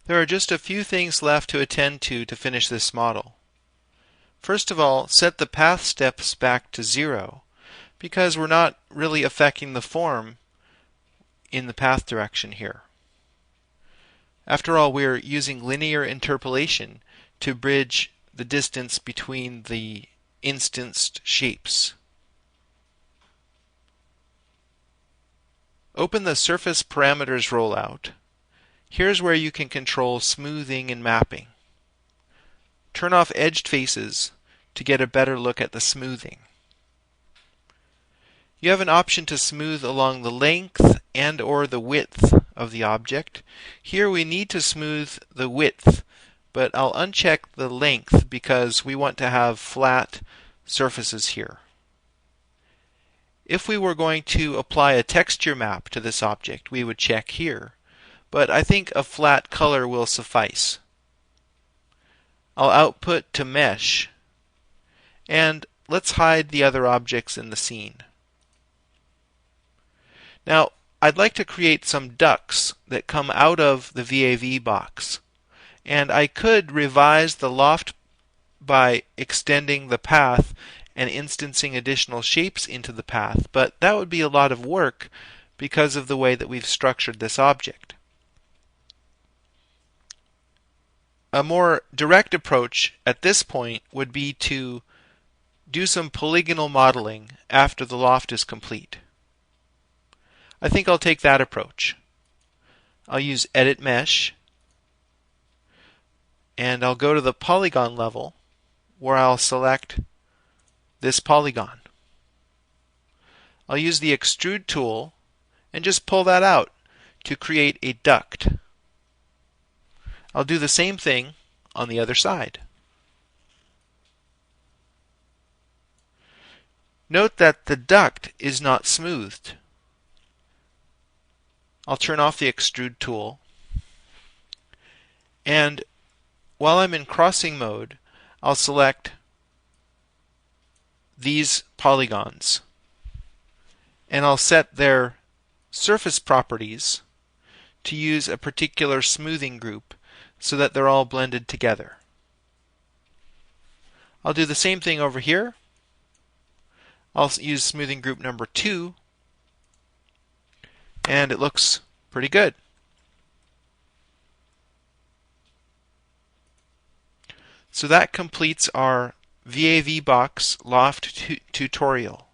There are just a few things left to attend to finish this model. First of all, set the path steps back to 0, because we're not really affecting the form in the path direction here. After all, we're using linear interpolation to bridge the distance between the instanced shapes. Open the Surface Parameters rollout. Here's where you can control smoothing and mapping. Turn off edged faces to get a better look at the smoothing. You have an option to smooth along the length and or the width of the object. Here we need to smooth the width, but I'll uncheck the length because we want to have flat surfaces here. If we were going to apply a texture map to this object, we would check here, but I think a flat color will suffice. I'll output to mesh, and let's hide the other objects in the scene. Now, I'd like to create some ducts that come out of the VAV box, and I could revise the loft by extending the path and instancing additional shapes into the path, but that would be a lot of work because of the way that we've structured this object. A more direct approach at this point would be to do some polygonal modeling after the loft is complete. I think I'll take that approach. I'll use Edit Mesh, and I'll go to the polygon level where I'll select this polygon. I'll use the Extrude tool and just pull that out to create a duct. I'll do the same thing on the other side. Note that the duct is not smoothed. I'll turn off the Extrude tool, and while I'm in crossing mode, I'll select these polygons, and I'll set their surface properties to use a particular smoothing group so that they're all blended together. I'll do the same thing over here. I'll use smoothing group number 2, and it looks pretty good. So that completes our VAV Box Loft tutorial.